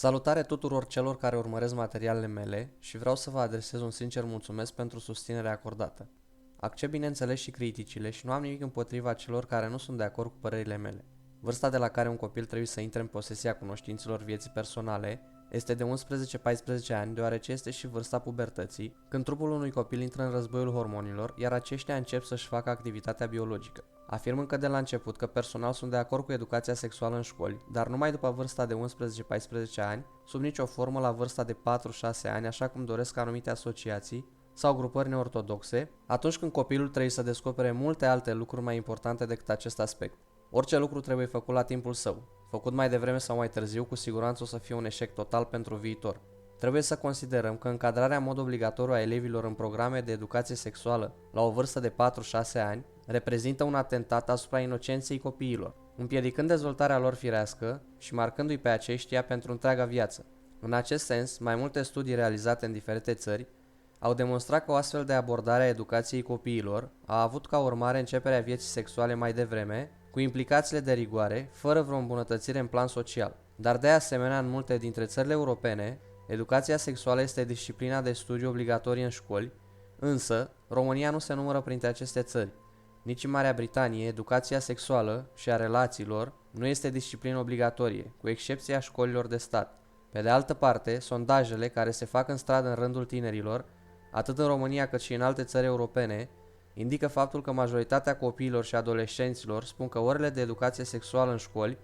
Salutare tuturor celor care urmăresc materialele mele și vreau să vă adresez un sincer mulțumesc pentru susținerea acordată. Accept bineînțeles și criticile și nu am nimic împotriva celor care nu sunt de acord cu părerile mele. Vârsta de la care un copil trebuie să intre în posesia cunoștințelor vieții personale este de 11-14 ani, deoarece este și vârsta pubertății, când trupul unui copil intră în războiul hormonilor, iar aceștia încep să-și facă activitatea biologică. Afirm încă de la început că personal sunt de acord cu educația sexuală în școli, dar numai după vârsta de 11-14 ani, sub nicio formă la vârsta de 4-6 ani, așa cum doresc anumite asociații sau grupări neortodoxe, atunci când copilul trebuie să descopere multe alte lucruri mai importante decât acest aspect. Orice lucru trebuie făcut la timpul său. Făcut mai devreme sau mai târziu, cu siguranță o să fie un eșec total pentru viitor. Trebuie să considerăm că încadrarea în mod obligatoriu a elevilor în programe de educație sexuală la o vârstă de 4-6 ani reprezintă un atentat asupra inocenței copiilor, împiedicând dezvoltarea lor firească și marcându-i pe aceștia pentru întreaga viață. În acest sens, mai multe studii realizate în diferite țări au demonstrat că o astfel de abordare a educației copiilor a avut ca urmare începerea vieții sexuale mai devreme, cu implicațiile de rigoare, fără vreo îmbunătățire în plan social. Dar de asemenea, în multe dintre țările europene, educația sexuală este disciplina de studiu obligatorie în școli, însă România nu se numără printre aceste țări. Nici în Marea Britanie, educația sexuală și a relațiilor nu este disciplină obligatorie, cu excepția școlilor de stat. Pe de altă parte, sondajele care se fac în stradă în rândul tinerilor, atât în România cât și în alte țări europene, indică faptul că majoritatea copiilor și adolescenților spun că orele de educație sexuală în școli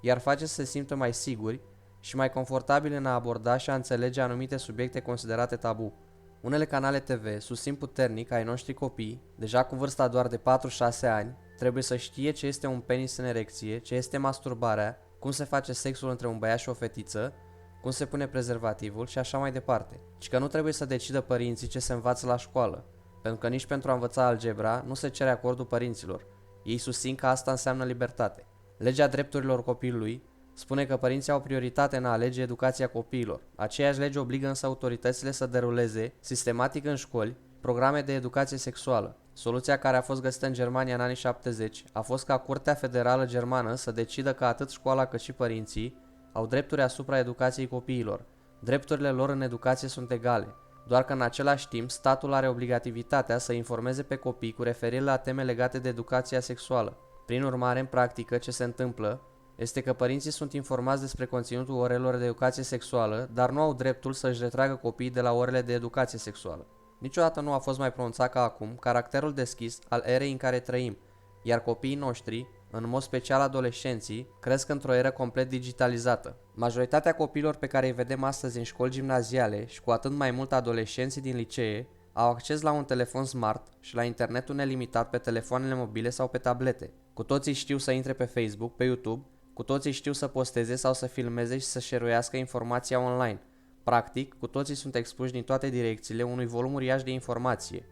i-ar face să se simtă mai siguri și mai confortabili în a aborda și a înțelege anumite subiecte considerate tabu. Unele canale TV susțin puternic că ai noștri copii, deja cu vârsta doar de 4-6 ani, trebuie să știe ce este un penis în erecție, ce este masturbarea, cum se face sexul între un băiat și o fetiță, cum se pune prezervativul și așa mai departe. Și că nu trebuie să decidă părinții ce se învață la școală, pentru că nici pentru a învăța algebra nu se cere acordul părinților. Ei susțin că asta înseamnă libertate. Legea drepturilor copilului spune că părinții au prioritate în a alege educația copiilor. Aceeași lege obligă însă autoritățile să deruleze, sistematic în școli, programe de educație sexuală. Soluția care a fost găsită în Germania în anii 70 a fost ca Curtea Federală Germană să decidă că atât școala cât și părinții au drepturi asupra educației copiilor. Drepturile lor în educație sunt egale, doar că în același timp statul are obligativitatea să informeze pe copii cu referire la teme legate de educația sexuală. Prin urmare, în practică, ce se întâmplă este că părinții sunt informați despre conținutul orelor de educație sexuală, dar nu au dreptul să-și retragă copiii de la orele de educație sexuală. Niciodată nu a fost mai pronunțat ca acum caracterul deschis al erei în care trăim, iar copiii noștri, în mod special adolescenții, cresc într-o eră complet digitalizată. Majoritatea copiilor pe care îi vedem astăzi în școli gimnaziale și cu atât mai mult adolescenții din licee au acces la un telefon smart și la internetul nelimitat pe telefoanele mobile sau pe tablete. Cu toții știu să intre pe Facebook, pe YouTube, cu toții știu să posteze sau să filmeze și să share-uiască informația online. Practic, cu toții sunt expuși din toate direcțiile unui volum uriaș de informație.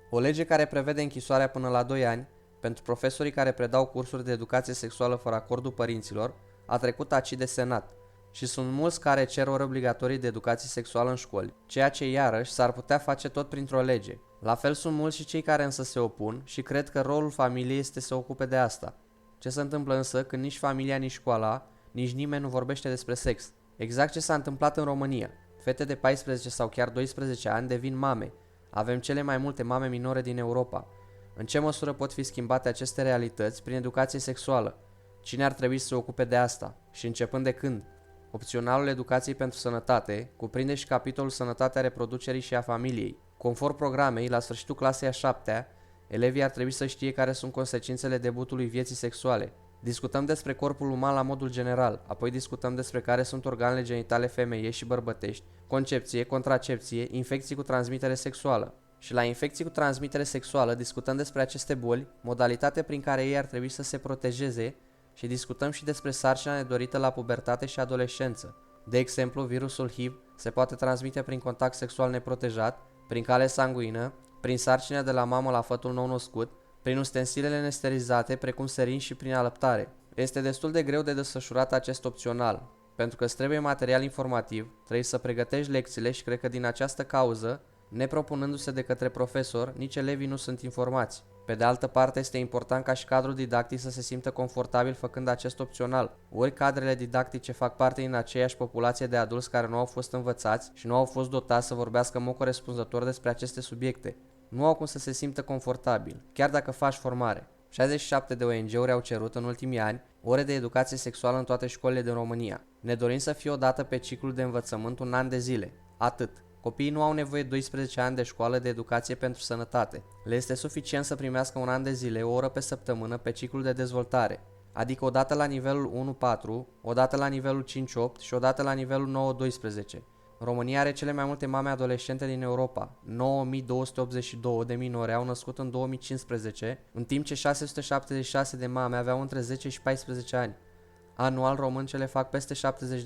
O lege care prevede închisoarea până la 2 ani pentru profesorii care predau cursuri de educație sexuală fără acordul părinților a trecut aici de Senat și sunt mulți care cer ore obligatorii de educație sexuală în școli, ceea ce iarăși s-ar putea face tot printr-o lege. La fel sunt mulți și cei care însă se opun și cred că rolul familiei este să se ocupe de asta. Ce se întâmplă însă când nici familia, nici școala, nici nimeni nu vorbește despre sex? Exact ce s-a întâmplat în România. Fete de 14 sau chiar 12 ani devin mame. Avem cele mai multe mame minore din Europa. În ce măsură pot fi schimbate aceste realități prin educație sexuală? Cine ar trebui să se ocupe de asta? Și începând de când? Opționalul educației pentru sănătate cuprinde și capitolul sănătatea reproducerii și a familiei. Conform programei, la sfârșitul clasei a 7-a, elevii ar trebui să știe care sunt consecințele debutului vieții sexuale. Discutăm despre corpul uman la modul general, apoi discutăm despre care sunt organele genitale femeiești și bărbătești, concepție, contracepție, infecții cu transmitere sexuală. Și la infecții cu transmitere sexuală discutăm despre aceste boli, modalitatea prin care ei ar trebui să se protejeze și discutăm și despre sarcina nedorită la pubertate și adolescență. De exemplu, virusul HIV se poate transmite prin contact sexual neprotejat, prin cale sanguină, prin sarcina de la mamă la fătul nou-născut, prin ustensilele nesterilizate, precum seringi și prin alăptare. Este destul de greu de desfășurat acest opțional, pentru că îți trebuie material informativ, trebuie să pregătești lecțiile și cred că din această cauză, nepropunându-se de către profesor, nici elevii nu sunt informați. Pe de altă parte, este important ca și cadrul didactic să se simtă confortabil făcând acest opțional. Ori cadrele didactice fac parte din aceeași populație de adulți care nu au fost învățați și nu au fost dotați să vorbească în mod corespunzător despre aceste subiecte. Nu au cum să se simtă confortabil, chiar dacă faci formare. 67 de ONG-uri au cerut în ultimii ani ore de educație sexuală în toate școlile din România. Ne dorim să fie odată pe ciclul de învățământ un an de zile. Atât. Copiii nu au nevoie de 12 ani de școală de educație pentru sănătate. Le este suficient să primească un an de zile, o oră pe săptămână pe ciclul de dezvoltare, adică odată la nivelul 1-4, odată la nivelul 5-8 și odată la nivelul 9-12. România are cele mai multe mame adolescente din Europa. 9282 de minori au născut în 2015, în timp ce 676 de mame aveau între 10 și 14 ani. Anual româncele fac peste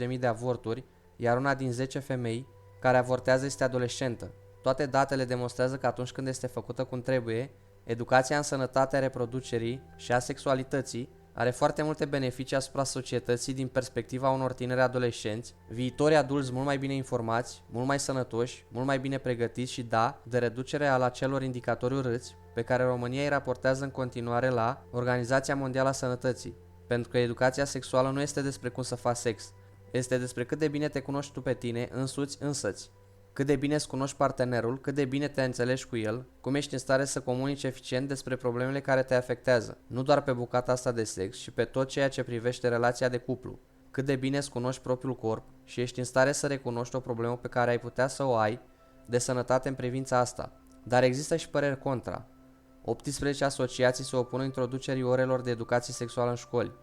70.000 de avorturi, iar una din 10 femei care avortează este adolescentă. Toate datele demonstrează că atunci când este făcută cum trebuie, educația în sănătatea reproducerii și a sexualității are foarte multe beneficii asupra societății din perspectiva unor tineri adolescenți, viitori adulți mult mai bine informați, mult mai sănătoși, mult mai bine pregătiți și de reducere al acelor indicatori urâți pe care România îi raportează în continuare la Organizația Mondială a Sănătății. Pentru că educația sexuală nu este despre cum să faci sex, este despre cât de bine te cunoști tu pe tine însăți, cât de bine îți cunoști partenerul, cât de bine te înțelegi cu el, cum ești în stare să comunici eficient despre problemele care te afectează, nu doar pe bucata asta de sex, ci pe tot ceea ce privește relația de cuplu, cât de bine îți cunoști propriul corp și ești în stare să recunoști o problemă pe care ai putea să o ai de sănătate în privința asta. Dar există și păreri contra. 18 asociații se opun introducerii orelor de educație sexuală în școli.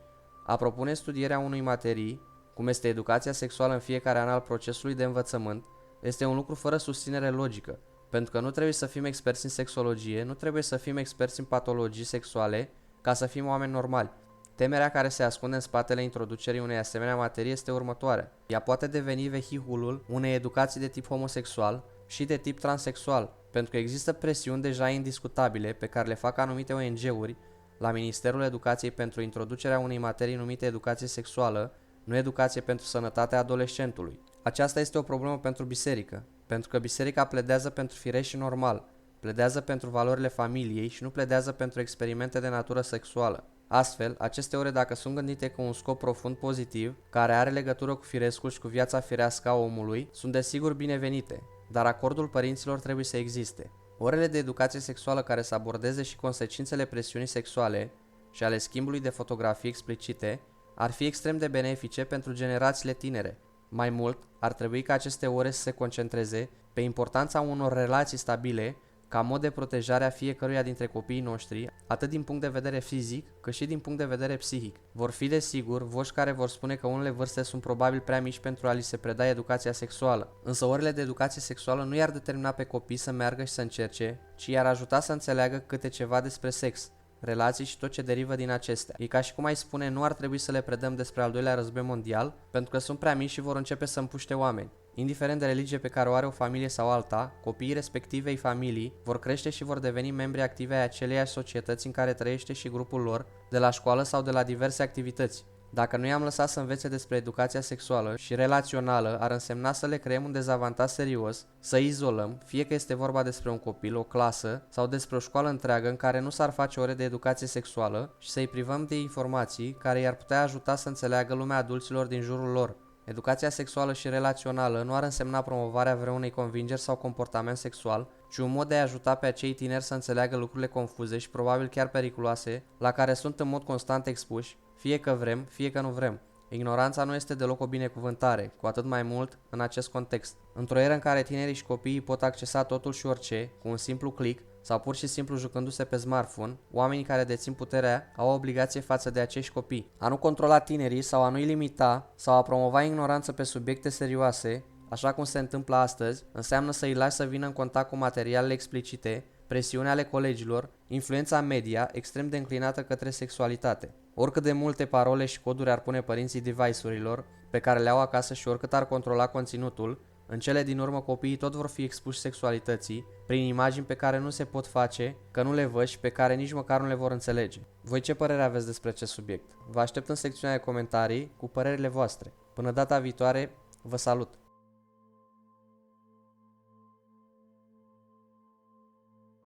A propune studierea unui materii, cum este educația sexuală în fiecare an al procesului de învățământ, este un lucru fără susținere logică, pentru că nu trebuie să fim experți în sexologie, nu trebuie să fim experți în patologii sexuale ca să fim oameni normali. Temerea care se ascunde în spatele introducerii unei asemenea materii este următoarea. Ea poate deveni vehiculul unei educații de tip homosexual și de tip transexual, pentru că există presiuni deja indiscutabile pe care le fac anumite ONG-uri la Ministerul Educației pentru introducerea unei materii numite educație sexuală, nu educație pentru sănătatea adolescentului. Aceasta este o problemă pentru biserică, pentru că biserica pledează pentru firesc și normal, pledează pentru valorile familiei și nu pledează pentru experimente de natură sexuală. Astfel, aceste ore, dacă sunt gândite cu un scop profund pozitiv, care are legătură cu firescul și cu viața firească a omului, sunt desigur binevenite, dar acordul părinților trebuie să existe. Orele de educație sexuală care să abordeze și consecințele presiunii sexuale și ale schimbului de fotografii explicite ar fi extrem de benefice pentru generațiile tinere. Mai mult, ar trebui ca aceste ore să se concentreze pe importanța unor relații stabile ca mod de protejare a fiecăruia dintre copiii noștri, atât din punct de vedere fizic, cât și din punct de vedere psihic. Vor fi desigur voci care vor spune că unele vârste sunt probabil prea mici pentru a li se preda educația sexuală, însă orele de educație sexuală nu i-ar determina pe copii să meargă și să încerce, ci i-ar ajuta să înțeleagă câte ceva despre sex, relații și tot ce derivă din acestea. E ca și cum ai spune, nu ar trebui să le predăm despre al doilea război mondial, pentru că sunt prea mici și vor începe să împuște oameni. Indiferent de religie pe care o are o familie sau alta, copiii respectivei familii vor crește și vor deveni membri activi ai aceleiași societăți în care trăiește și grupul lor, de la școală sau de la diverse activități. Dacă nu i-am lăsat să învețe despre educația sexuală și relațională, ar însemna să le creăm un dezavantaj serios, să izolăm, fie că este vorba despre un copil, o clasă sau despre o școală întreagă în care nu s-ar face ore de educație sexuală și să-i privăm de informații care i-ar putea ajuta să înțeleagă lumea adulților din jurul lor. Educația sexuală și relațională nu ar însemna promovarea vreunei convingeri sau comportament sexual, ci un mod de a ajuta pe acei tineri să înțeleagă lucrurile confuze și probabil chiar periculoase, la care sunt în mod constant expuși, fie că vrem, fie că nu vrem. Ignoranța nu este deloc o binecuvântare, cu atât mai mult în acest context. Într-o eră în care tinerii și copiii pot accesa totul și orice, cu un simplu click, sau pur și simplu jucându-se pe smartphone, oamenii care dețin puterea au o obligație față de acești copii. A nu controla tinerii sau a nu-i limita sau a promova ignoranță pe subiecte serioase, așa cum se întâmplă astăzi, înseamnă să îi lași să vină în contact cu materialele explicite, presiunea ale colegilor, influența media extrem de înclinată către sexualitate. Oricât de multe parole și coduri ar pune părinții device-urilor pe care le au acasă și oricât ar controla conținutul, în cele din urmă copiii tot vor fi expuși sexualității prin imagini pe care nu se pot face, că nu le văd și pe care nici măcar nu le vor înțelege. Voi ce părere aveți despre acest subiect? Vă aștept în secțiunea de comentarii cu părerile voastre. Până data viitoare, vă salut!